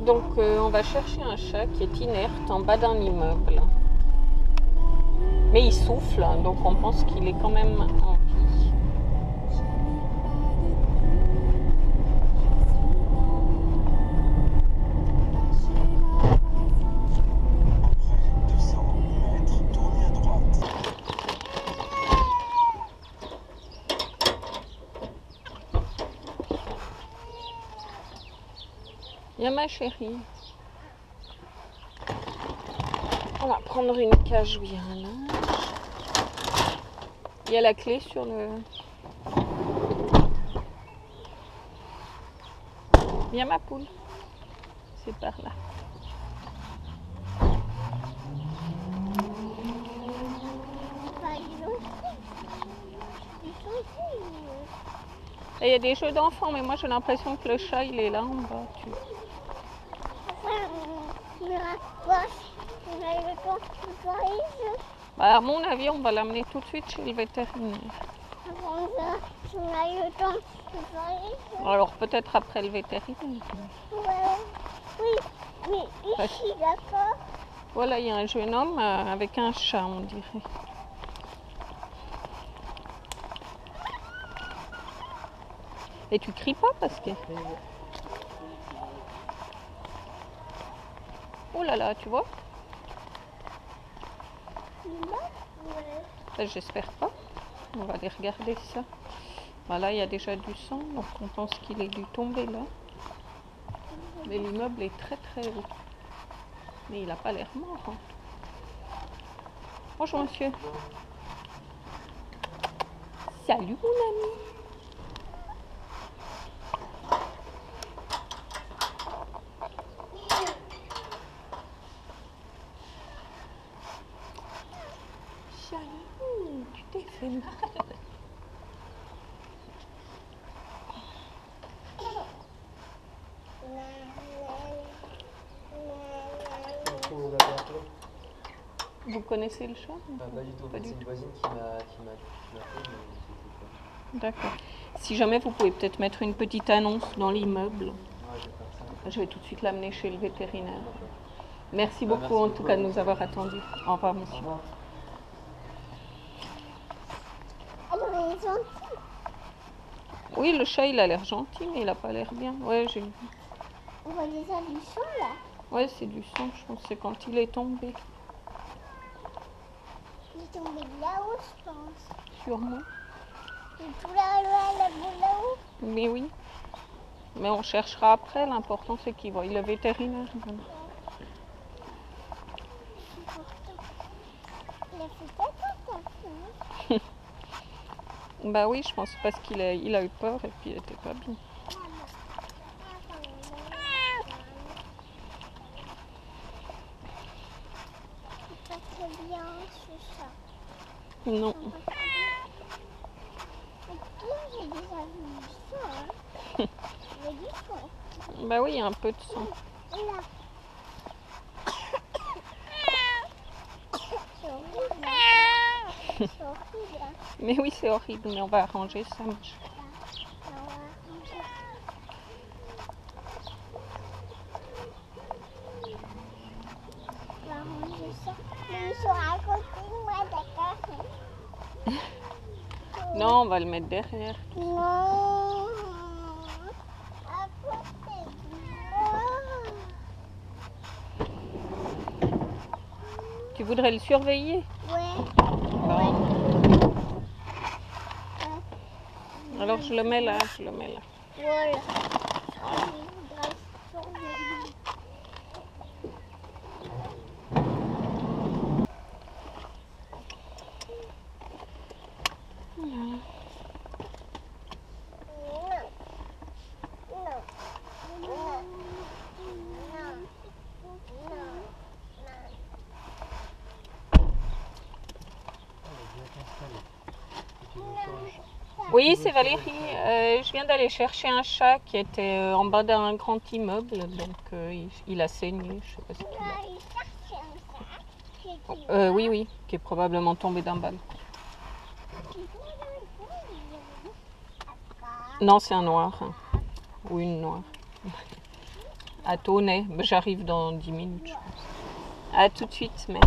Donc on va chercher un chat qui est inerte en bas d'un immeuble. Mais il souffle, donc on pense qu'il est quand même en vie. Après 200 mètres, tournez à droite. Viens ma chérie. On va prendre une cage où il y a un linge. Il y a la clé sur le... Viens ma poule. C'est par là. Et il y a des jeux d'enfants, mais moi j'ai l'impression que le chat il est là en bas. Bah, à mon avis, on va l'amener tout de suite chez le vétérinaire. Alors peut-être après le vétérinaire. Oui, mais ici, d'accord. Voilà, il y a un jeune homme avec un chat, on dirait. Et tu cries pas parce que... Oh là là, tu vois? Ben, j'espère pas. On va aller regarder ça. Voilà, il y a déjà du sang, donc on pense qu'il est dû tomber là. Mais l'immeuble est très très haut. Mais il n'a pas l'air mort. Hein. Bonjour monsieur. Salut mon ami. Salut, tu t'es fait mal. Vous connaissez le chat? Pas du tout. C'est une voisine qui m'a fait, mais c'était pas. D'accord. Si jamais vous pouvez peut-être mettre une petite annonce dans l'immeuble. Ouais, je vais faire ça. Je vais tout de suite l'amener chez le vétérinaire. Merci Merci beaucoup en beaucoup tout cas de à vous. nous avoir attendus. Au revoir monsieur. Au revoir. Alors, il est gentil. Oui, le chat il a l'air gentil, mais il a pas l'air bien. Ouais, j'ai vu. On voit déjà du sang là. Ouais, c'est du sang, je pense. C'est quand il est tombé. Il est tombé de là-haut, je pense. Sûrement. Il est tout là-haut. Mais oui. Mais on cherchera après. L'important c'est qu'il voie le vétérinaire. Il a fait caca, Bah oui, je pense parce qu'il a eu peur et puis il était pas bien. C'est pas très bien, ce chat. Non. J'ai déjà vu du sang, hein. Il y a du sang. Bah oui, il y a un peu de sang. Là. C'est horrible. C'est horrible. Mais oui, c'est horrible, mais on va arranger ça. Mais ils sont à côté de moi, d'accord? Non, on va le mettre derrière. Non. À côté de moi. Tu voudrais le surveiller? Ouais. Bon. Alors je le mets là, Voilà. Oui, c'est Valérie. Je viens d'aller chercher un chat qui était en bas d'un grand immeuble, donc il a saigné, je sais pas ce qu'il a. Oui, qui est probablement tombé d'un balcon. Non, c'est un noir, hein. Ou une noire. À Tonnet. J'arrive dans 10 minutes, je pense. À tout de suite, mais...